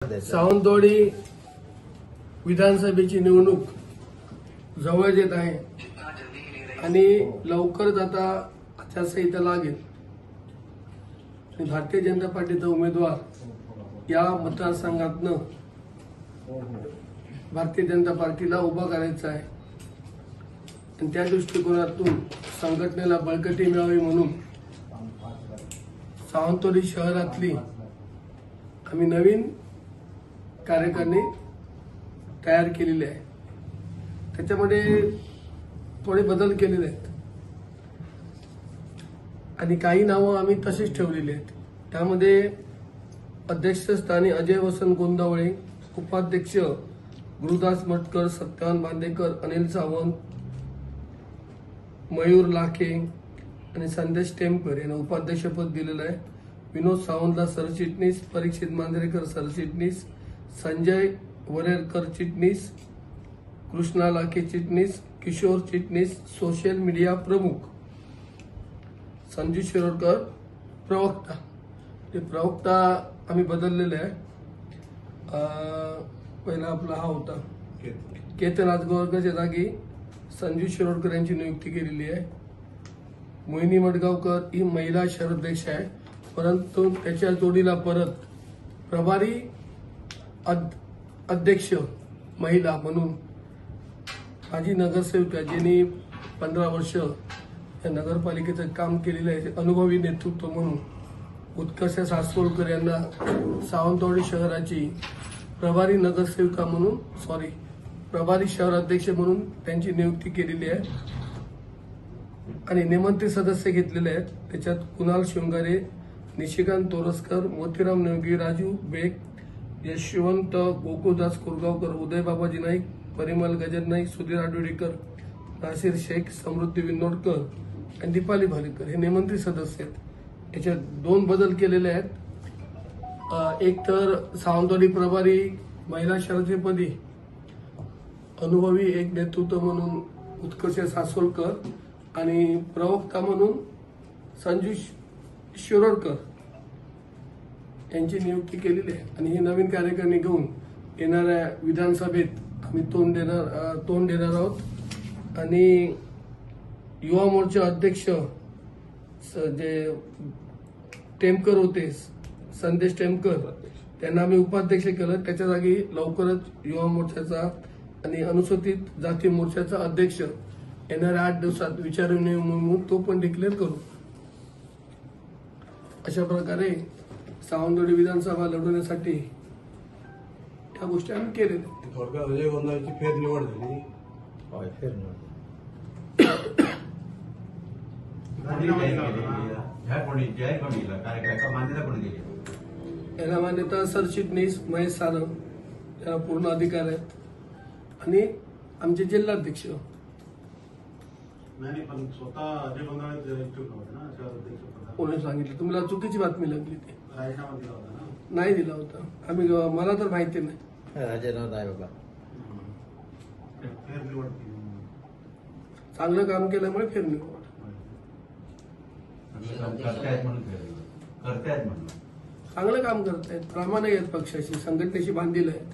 सावंतवाडी विधानसभेची निवडणूक जवळ येत आहे आणि लवकरच आता आचारसंहिता लागेल. भारतीय जनता पार्टीचा उमेदवार या मतदारसंघातनं भारतीय जनता पार्टीला उभा करायचा आहे आणि त्या दृष्टिकोनातून संघटनेला बळकटी मिळावी म्हणून सावंतवाडी शहरातली आम्ही नवीन कार्यकारिणी तयार केलेली आहे. त्याच्यामध्ये थोडे बदल केलेले आहेत आणि काही नावं आम्ही तशीच ठेवलेली आहेत. त्यामध्ये अध्यक्षस्थानी अजय वसंत गोंदावळे, उपाध्यक्ष गुरुदास मटकर, सत्यवान बांदेकर, अनिल सावंत, मयूर लाखे आणि संदेश टेमकर यांना उपाध्यक्षपद दिलेलं आहे. विनोद सावंतला सरचिटणीस, परीक्षित मांजरेकर सरचिटणीस, संजय वरेरकर चिटणीस, कृष्णा लाखे चिटणीस, किशोर चिटणीस, सोशल मीडिया प्रमुख, संजू शिरोडकर प्रवक्ता. ते प्रवक्ता आम्ही बदललेले आहे. पहिला आपला हा होता केतन आजगावकरच्या जागी संजू शिरोडकर यांची नियुक्ती केलेली आहे. मोहिनी मडगावकर ही महिला शहराध्यक्ष आहे, परंतु त्याच्या जोडीला परत प्रभारी अध्यक्ष महिला म्हणून माजी नगरसेविका ज्यांनी 15 वर्ष या नगरपालिकेचं काम केलेलं आहे, अनुभवी नेतृत्व म्हणून उत्कर्ष सासवडकर यांना सावंतवाडी शहराची प्रभारी नगरसेविका म्हणून प्रभारी शहराध्यक्ष म्हणून त्यांची नियुक्ती केलेली आहे आणि निमंत्रित सदस्य घेतलेले आहेत. त्याच्यात कुणाल शिवंगारे, निशिकांत तोरसकर, मोतीराम नेवगी, राजू बेग, यशवंत गोकुळदास कुरगावकर, उदय बाबाजी नाईक, परिमल गजर नाईक, सुधीर आडवडीकर, नासिर शेख, समृद्धी विनोडकर आणि दीपाली भालेकर हे निमंत्रित सदस्य आहेत. याच्यात 2 बदल केलेले आहेत. एक तर सावंतवाडी प्रभारी महिला शहराध्यक्षपदी अनुभवी एक नेतृत्व म्हणून उत्कर्ष सासवडकर आणि प्रवक्ता म्हणून संजू शिरोडकर यांची नियुक्ती केलेली आहे आणि ही नवीन कार्यकारिणी घेऊन येणाऱ्या विधानसभेत आम्ही तोंड देणार आहोत. आणि युवा मोर्चा अध्यक्ष जे टेमकर होते, संदेश टेमकर, त्यांना आम्ही उपाध्यक्ष केलं. त्याच्या जागी लवकरच युवा मोर्चाचा आणि अनुसूचित जाती मोर्चाचा अध्यक्ष येणाऱ्या 8 दिवसात विचारविनिमय म्हणून तो पण डिक्लेअर करू. अशा प्रकारे सावंतवाडी विधानसभा लढवण्यासाठी या गोष्टी आम्ही केलेल्या. थोडक्यात अजय गोंदावळेची फेरनिवड झाली. याला मान्यता सरचिटणीस महेश सारंग याला पूर्ण अधिकार आहेत आणि आमचे जिल्हाध्यक्ष. कोणी सांगितलं तुम्हाला? चुकीची बातमी लागली. ती नाही दिला होता आम्ही, मला तर माहिती नाही. चांगलं काम केल्यामुळे फेरनिवड. चांगलं काम करतायत, प्रामाणिक आहेत, पक्षाशी संघटनेशी बांधील आहेत.